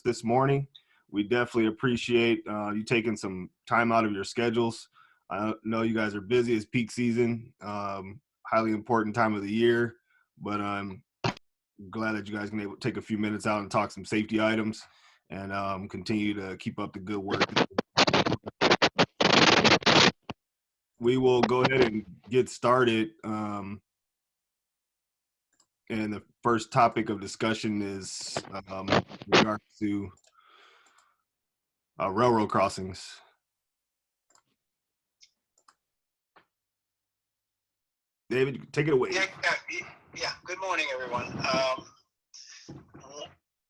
this morning. We definitely appreciate you taking some time out of your schedules. I know you guys are busy. It's peak season, highly important time of the year, but I'm glad that you guys can able to take a few minutes out and talk some safety items and continue to keep up the good work. We will go ahead and get started. And the first topic of discussion is in regards to railroad crossings. David, take it away. Yeah. Good morning, everyone.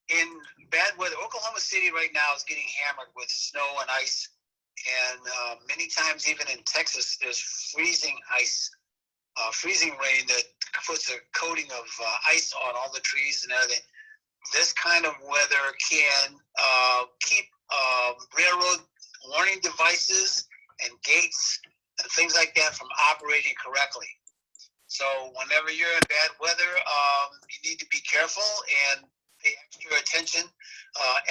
In bad weather, Oklahoma City right now is getting hammered with snow and ice, and many times even in Texas, there's freezing ice, freezing rain that puts a coating of ice on all the trees and everything. This kind of weather can keep railroad warning devices and gates and things like that from operating correctly. So whenever you're in bad weather, you need to be careful and pay extra attention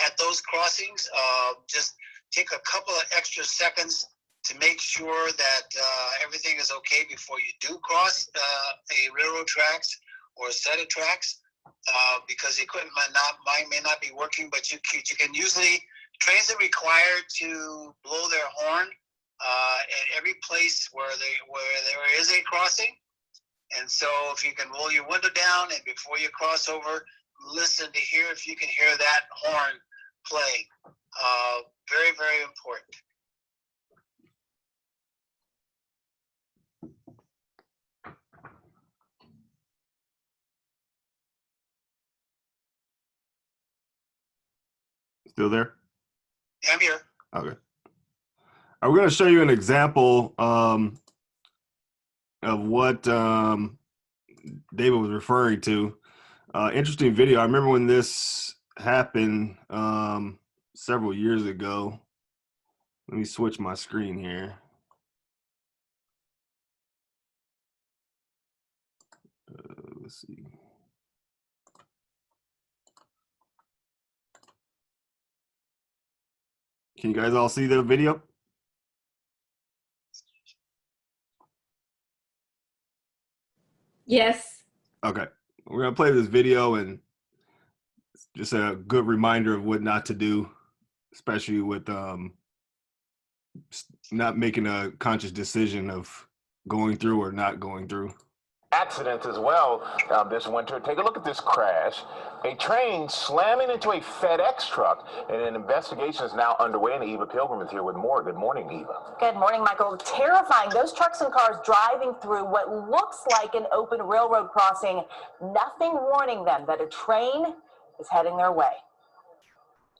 at those crossings. Just take a couple of extra seconds to make sure that everything is okay before you do cross a railroad tracks or a set of tracks, because the equipment may not be working, but you can usually, trains are required to blow their horn at every place where there is a crossing. And so if you can roll your window down and before you cross over, listen to hear if you can hear that horn play. Very, very important. Still there? Yeah, I'm here. Okay. We're going to show you an example of what David was referring to. Interesting video. I remember when this happened several years ago. Let me switch my screen here. Let's see. Can you guys all see the video? Yes. Okay. We're going to play this video, and it's just a good reminder of what not to do, especially with not making a conscious decision of going through or not going through. Accidents as well this winter. Take a look at this crash. A train slamming into a FedEx truck, and an investigation is now underway. And Eva Pilgrim is here with more. Good morning, Eva. Good morning, Michael. Terrifying. Those trucks and cars driving through what looks like an open railroad crossing, nothing warning them that a train is heading their way.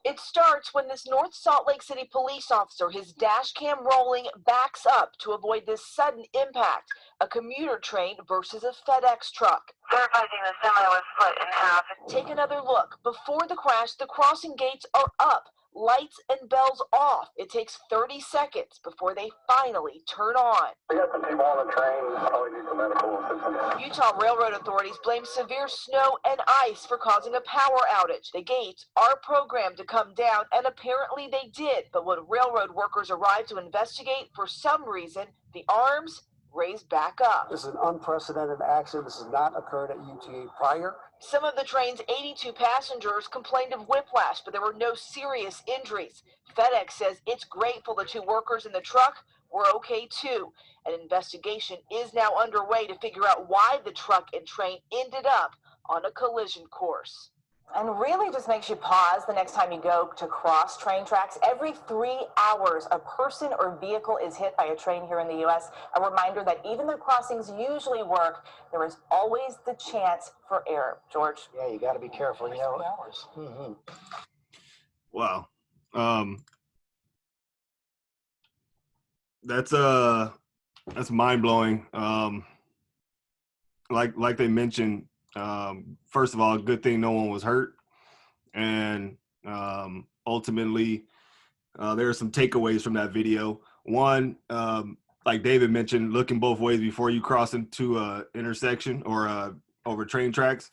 It starts when this North Salt Lake City police officer, his dash cam rolling, backs up to avoid this sudden impact. A commuter train versus a FedEx truck. Verifiing the semi was split in half. Take another look. Before the crash, the crossing gates are up, lights and bells off. It takes 30 seconds before they finally turn on. We got some people on the train, probably need some medical assistance. Utah railroad authorities blame severe snow and ice for causing a power outage. The gates are programmed to come down, and apparently they did. But when railroad workers arrived to investigate, for some reason, the arms raised back up. This is an unprecedented accident. This has not occurred at UTA prior. Some of the train's 82 passengers complained of whiplash, but there were no serious injuries. FedEx says it's grateful the two workers in the truck were okay too. An investigation is now underway to figure out why the truck and train ended up on a collision course. And really just makes you pause the next time you go to cross train tracks. Every 3 hours, a person or vehicle is hit by a train here in the U.S. A reminder that even though crossings usually work, there is always the chance for error. George? Yeah, you got to be careful. You know, hours. Mm-hmm. Wow. That's mind-blowing. Like they mentioned, first of all, good thing no one was hurt, and ultimately there are some takeaways from that video. One, like David mentioned, looking both ways before you cross into a intersection or over train tracks.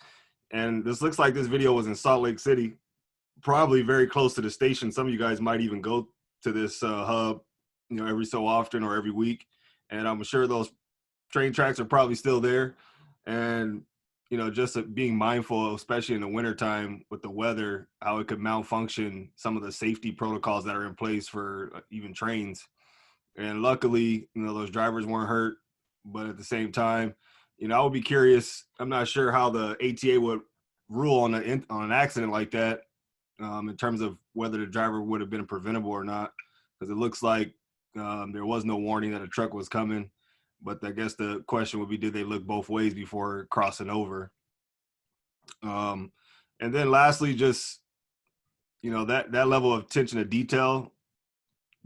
And this looks like this video was in Salt Lake City, probably very close to the station. Some of you guys might even go to this hub, every so often or every week. And I'm sure those train tracks are probably still there. And, just being mindful, especially in the wintertime with the weather, how it could malfunction some of the safety protocols that are in place for even trains. And luckily, those drivers weren't hurt. But at the same time, I would be curious. I'm not sure how the ATA would rule on an accident like that, in terms of whether the driver would have been preventable or not, because it looks like there was no warning that a truck was coming. But I guess the question would be, did they look both ways before crossing over? And then lastly, just, that level of attention to detail,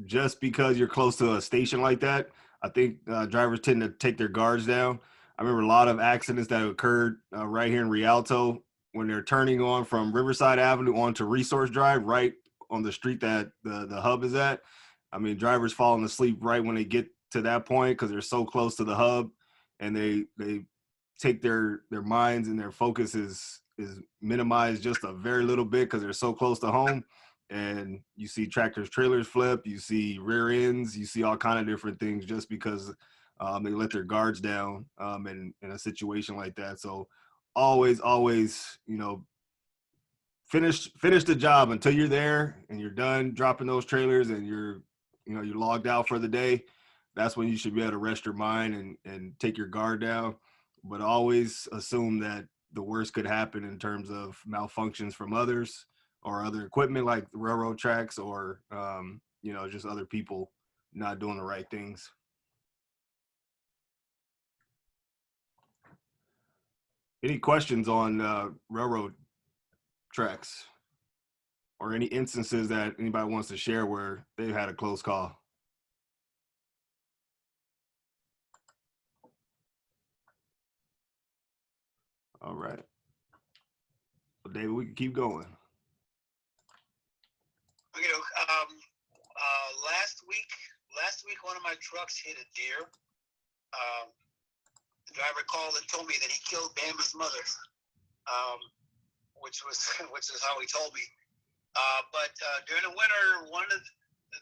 just because you're close to a station like that, I think drivers tend to take their guards down. I remember a lot of accidents that occurred right here in Rialto when they're turning on from Riverside Avenue onto Resource Drive, right on the street that the hub is at. I mean, drivers falling asleep right when they get to that point because they're so close to the hub, and they take their minds and their focus is minimized just a very little bit because they're so close to home. And you see tractors, trailers flip, you see rear ends, you see all kind of different things just because they let their guards down in a situation like that. So always, finish the job until you're there and you're done dropping those trailers and you're logged out for the day. That's when you should be able to rest your mind and take your guard down. But always assume that the worst could happen in terms of malfunctions from others or other equipment like the railroad tracks or, just other people not doing the right things. Any questions on railroad tracks or any instances that anybody wants to share where they've had a close call? All right. Well, David, we can keep going. Last week, one of my trucks hit a deer. The driver called and told me that he killed Bama's mother, which is how he told me. But during the winter, one of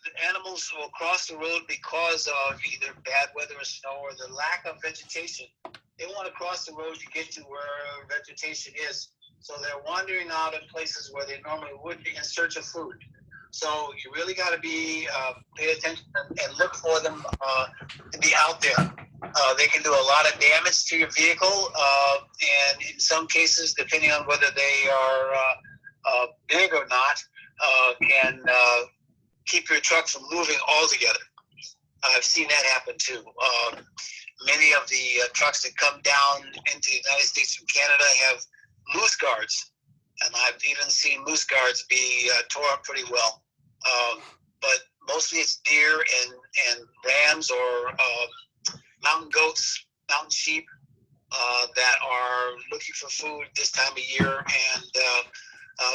the animals will cross the road because of either bad weather or snow or the lack of vegetation. They want to cross the road to get to where vegetation is. So they're wandering out in places where they normally would be in search of food. So you really got to pay attention and look for them to be out there. They can do a lot of damage to your vehicle, and in some cases, depending on whether they are big or not, can keep your truck from moving altogether. I've seen that happen too. Many of the trucks that come down into the United States from Canada have moose guards, and I've even seen moose guards be tore up pretty well. But mostly it's deer and rams or mountain goats, mountain sheep that are looking for food this time of year, and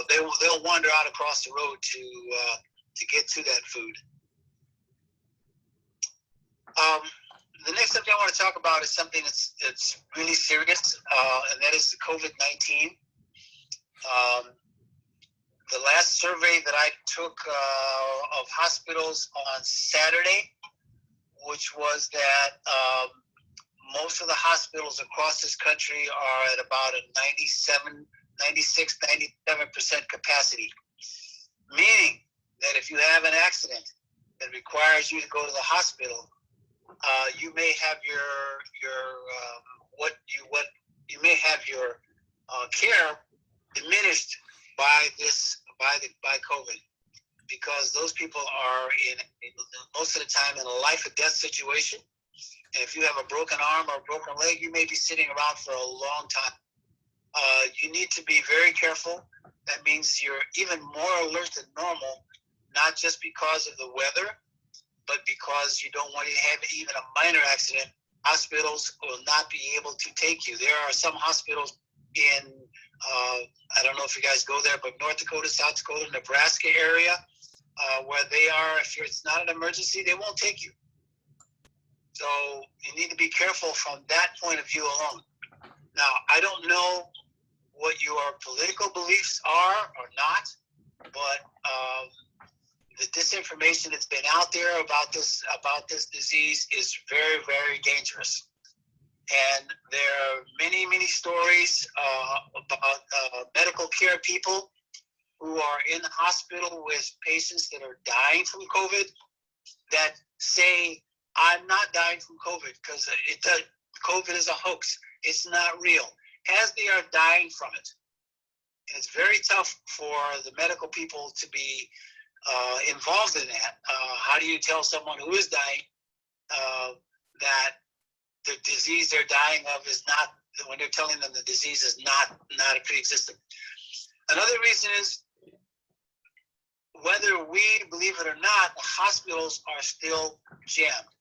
they'll wander out across the road to get to that food. The next subject I want to talk about is something that's really serious, and that is the COVID-19. The last survey that I took of hospitals on Saturday, which was that most of the hospitals across this country are at about a 96-97% capacity, meaning that if you have an accident that requires you to go to the hospital, you may have your care diminished by COVID, because those people are most of the time in a life or death situation. And if you have a broken arm or a broken leg, you may be sitting around for a long time. You need to be very careful. That means you're even more alert than normal, not just because of the weather, but because you don't want to have even a minor accident. Hospitals will not be able to take you. There are some hospitals in, I don't know if you guys go there, but North Dakota, South Dakota, Nebraska area, where they are, if it's not an emergency, they won't take you. So you need to be careful from that point of view alone. Now, I don't know what your political beliefs are or not, but the disinformation that's been out there about this disease is very, very dangerous. And there are many stories about medical care people who are in the hospital with patients that are dying from COVID that say, I'm not dying from COVID because COVID is a hoax. It's not real, as they are dying from it. And it's very tough for the medical people to be involved in that. How do you tell someone who is dying that the disease they're dying of is not, when they're telling them the disease is not a pre-existing? Another reason is, whether we believe it or not, the hospitals are still jammed.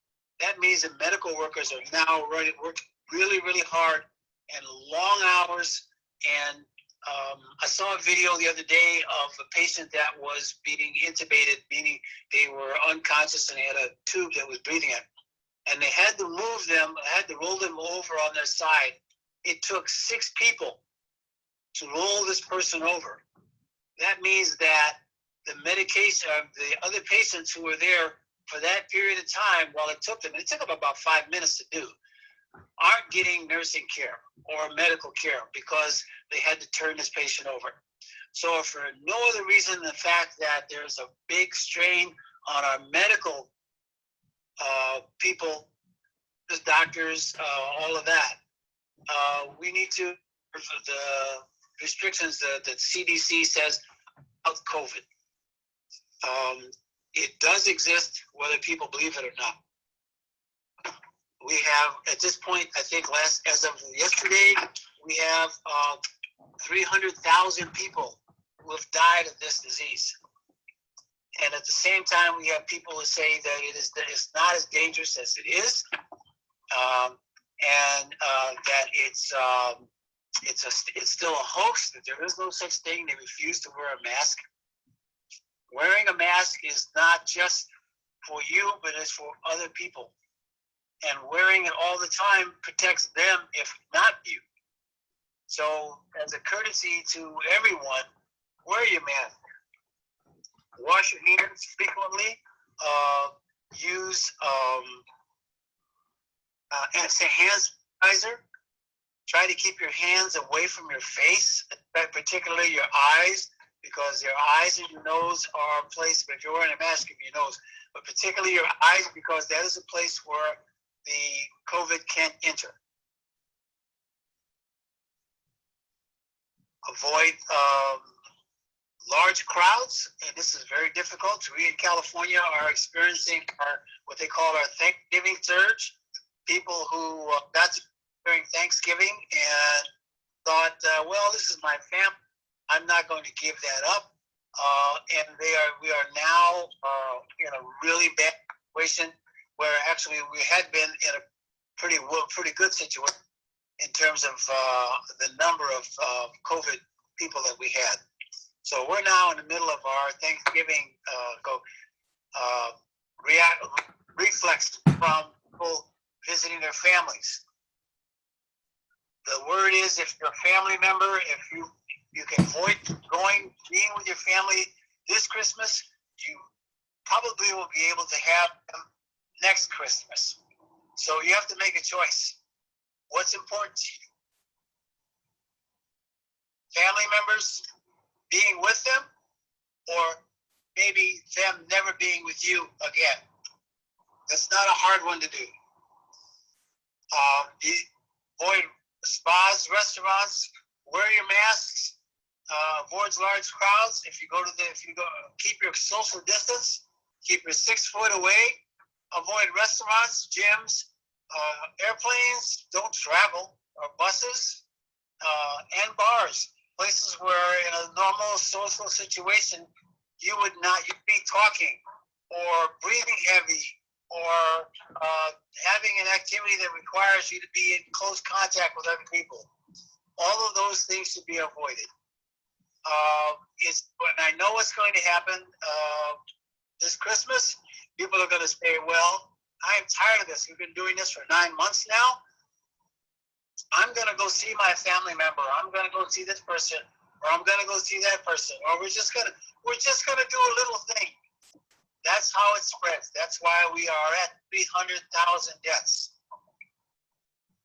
That means that medical workers are now working really, really hard and long hours. And I saw a video the other day of a patient that was being intubated, meaning they were unconscious and they had a tube that was breathing in. And they had to move them, had to roll them over on their side. It took 6 people to roll this person over. That means that the medication, the other patients who were there for that period of time, while it took them about 5 minutes to do, aren't getting nursing care or medical care because they had to turn this patient over. So for no other reason than the fact that there's a big strain on our medical people, the doctors, all of that, we need to, the restrictions that CDC says about COVID. It does exist, whether people believe it or not. We have, at this point, I think as of yesterday, we have 300,000 people who have died of this disease. And at the same time, we have people who say that it's not as dangerous as it is, and that it's still a hoax, that there is no such thing. They refuse to wear a mask. Wearing a mask is not just for you, but it's for other people. And wearing it all the time protects them, if not you. So as a courtesy to everyone, wear your mask. Wash your hands frequently. Use hand sanitizer. Try to keep your hands away from your face, particularly your eyes, because your eyes and your nose are a place, if you're wearing a mask in your nose, but particularly your eyes, because that is a place where the COVID can't enter. Avoid large crowds, and this is very difficult. We in California are experiencing what they call our Thanksgiving surge. People who got during Thanksgiving and thought, well, this is my family, I'm not going to give that up. And we are now in a really bad situation where actually we had been in a pretty good situation in terms of the number of COVID people that we had. So we're now in the middle of our Thanksgiving reflex from people visiting their families. The word is, if you're a family member, if you can avoid being with your family this Christmas, you probably will be able to have them next Christmas. So you have to make a choice. What's important to you? Family members being with them, or maybe them never being with you again? That's not a hard one to do. Avoid spas, restaurants, wear your masks, avoid large crowds. If you go, keep your social distance, keep your 6 foot away, avoid restaurants, gyms, airplanes, don't travel, or buses, and bars, places where in a normal social situation, you'd be talking or breathing heavy, or having an activity that requires you to be in close contact with other people. All of those things should be avoided. I know what's going to happen this Christmas. People are going to say, well, I am tired of this. We've been doing this for 9 months now. I'm going to go see my family member. I'm going to go see this person, or or I'm gonna go see that person, or we're just gonna do a little thing. That's how it spreads. That's why we are at 300,000 deaths.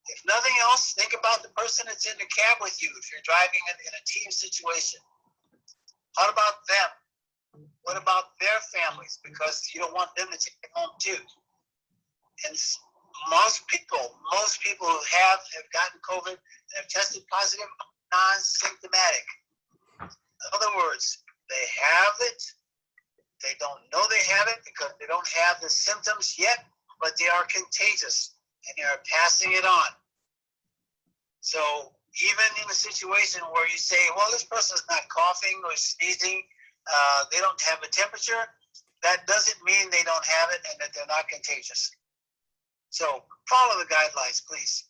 If nothing else, think about the person that's in the cab with you if you're driving in a team situation. What about them? What about their families? Because you don't want them to take it home too. And most people who have gotten COVID and have tested positive are non-symptomatic. In other words, they have it. They don't know they have it because they don't have the symptoms yet, but they are contagious and they are passing it on. So even in a situation where you say, well, this person's not coughing or sneezing, they don't have a temperature, that doesn't mean they don't have it and that they're not contagious. So follow the guidelines, please.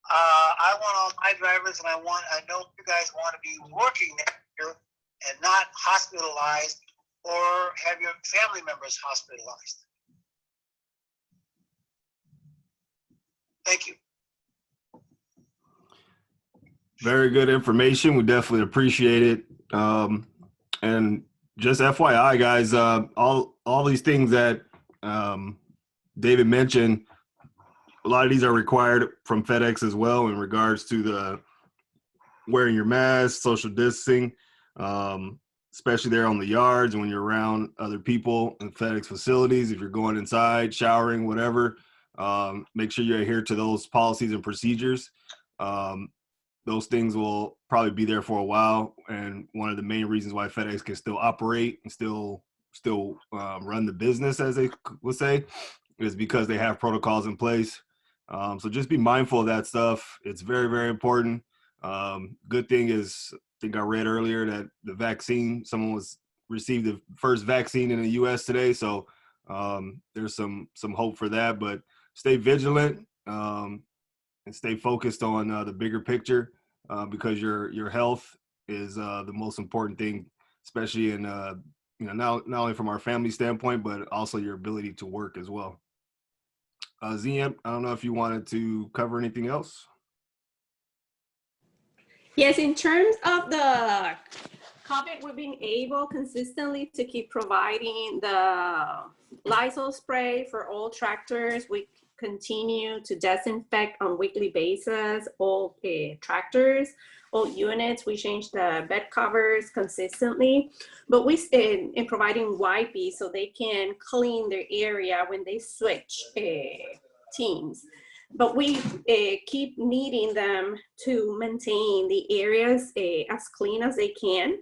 I want all my drivers, and I know you guys want to be working there and not hospitalized or have your family members hospitalized. Thank you. Very good information. We definitely appreciate it. And just FYI, guys, all these things that David mentioned, a lot of these are required from FedEx as well in regards to the wearing your mask, social distancing, especially there on the yards and when you're around other people in FedEx facilities. If you're going inside, showering, whatever, make sure you adhere to those policies and procedures. Those things will probably be there for a while, and one of the main reasons why FedEx can still operate and still run the business, as they would say, is because they have protocols in place. So just be mindful of that stuff. It's very, very important. Good thing is, I think I read earlier that the vaccine, someone received the first vaccine in the U.S. today, so there's some hope for that. But stay vigilant and stay focused on the bigger picture, because your health is the most important thing, especially in not only from our family standpoint, but also your ability to work as well. ZM, I don't know if you wanted to cover anything else. Yes, in terms of the COVID, we've been able consistently to keep providing the Lysol spray for all tractors. We continue to disinfect on a weekly basis all tractors, all units. We change the bed covers consistently, but we in providing wipes so they can clean their area when they switch teams. But we keep needing them to maintain the areas as clean as they can,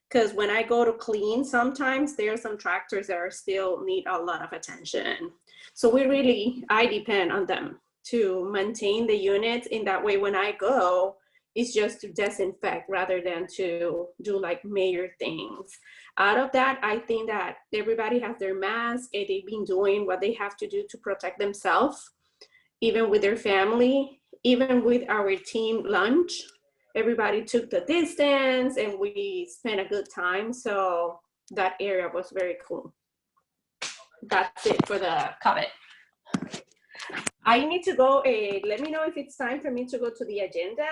because when I go to clean, sometimes there are some tractors that are still need a lot of attention. So I depend on them to maintain the units. In that way, when I go, it's just to disinfect rather than to do like major things. Out of that, I think that everybody has their mask and they've been doing what they have to do to protect themselves, even with their family, even with our team lunch. Everybody took the distance and we spent a good time. So that area was very cool. That's it for the COVID. I need to go, let me know if it's time for me to go to the agenda,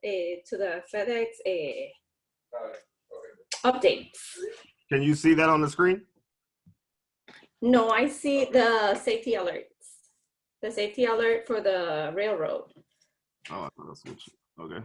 to the FedEx updates. Can you see that on the screen? No, I see the safety alerts. The safety alert for the railroad. Oh, I thought I switched. Okay.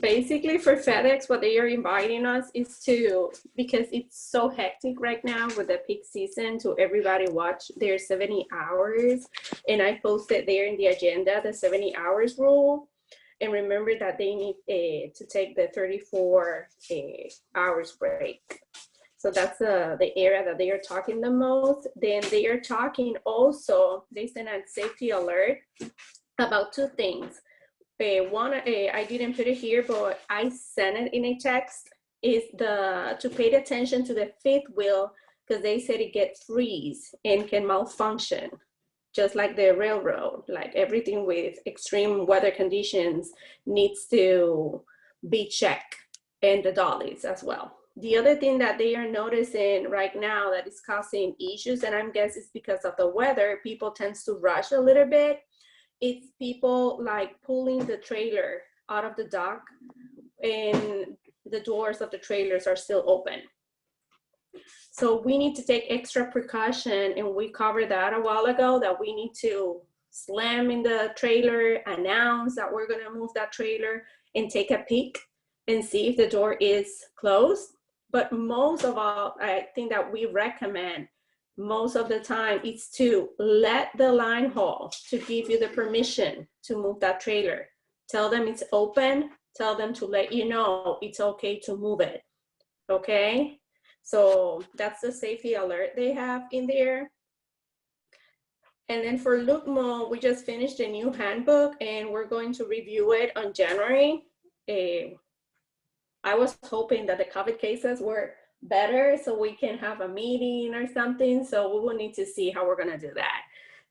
Basically for FedEx, what they are inviting us is to, because it's so hectic right now with the peak season, to everybody watch their 70 hours. And I posted there in the agenda, the 70 hours rule. And remember that they need to take the 34 hours break. So that's the area that they are talking the most. Then they are talking also, they sent a safety alert about two things. One, I didn't put it here, but I sent it in a text, is to pay attention to the fifth wheel, because they said it gets freeze and can malfunction, just like the railroad. Like everything with extreme weather conditions needs to be checked, and the dollies as well. The other thing that they are noticing right now that is causing issues, and I'm guessing it's because of the weather, people tend to rush a little bit. It's people like pulling the trailer out of the dock and the doors of the trailers are still open. So we need to take extra precaution, and we covered that a while ago, that we need to slam in the trailer, announce that we're gonna move that trailer, and take a peek and see if the door is closed. But most of all, I think that we recommend most of the time is to let the line haul to give you the permission to move that trailer. Tell them it's open, tell them to let you know it's okay to move it, okay? So that's the safety alert they have in there. And then for Lugmo, we just finished a new handbook and we're going to review it on January. I was hoping that the COVID cases were better so we can have a meeting or something. So we will need to see how we're gonna do that.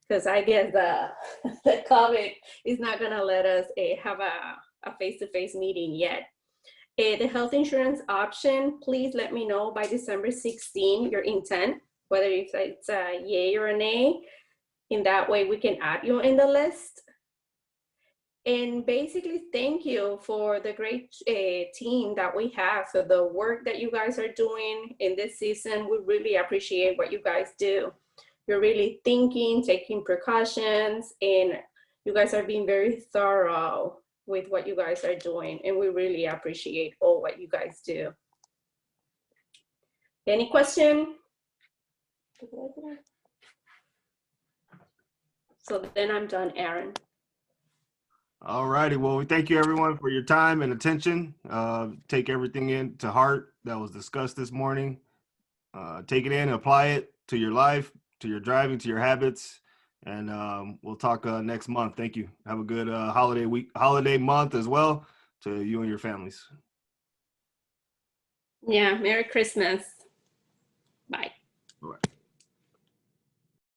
Because I guess the COVID is not gonna let us have a face-to-face meeting yet. The health insurance option, please let me know by December 16 your intent, whether it's a yay or a nay. In that way, we can add you in the list. And basically, thank you for the great team that we have. So the work that you guys are doing in this season, we really appreciate what you guys do. You're really thinking, taking precautions, and you guys are being very thorough with what you guys are doing, and we really appreciate all what you guys do. Any question? So then I'm done, Aaron. All righty. Well, we thank you everyone for your time and attention. Take everything in to heart that was discussed this morning. Take it in and apply it to your life, to your driving, to your habits. And we'll talk next month. Thank you. Have a good holiday month as well to you and your families. Yeah, Merry Christmas.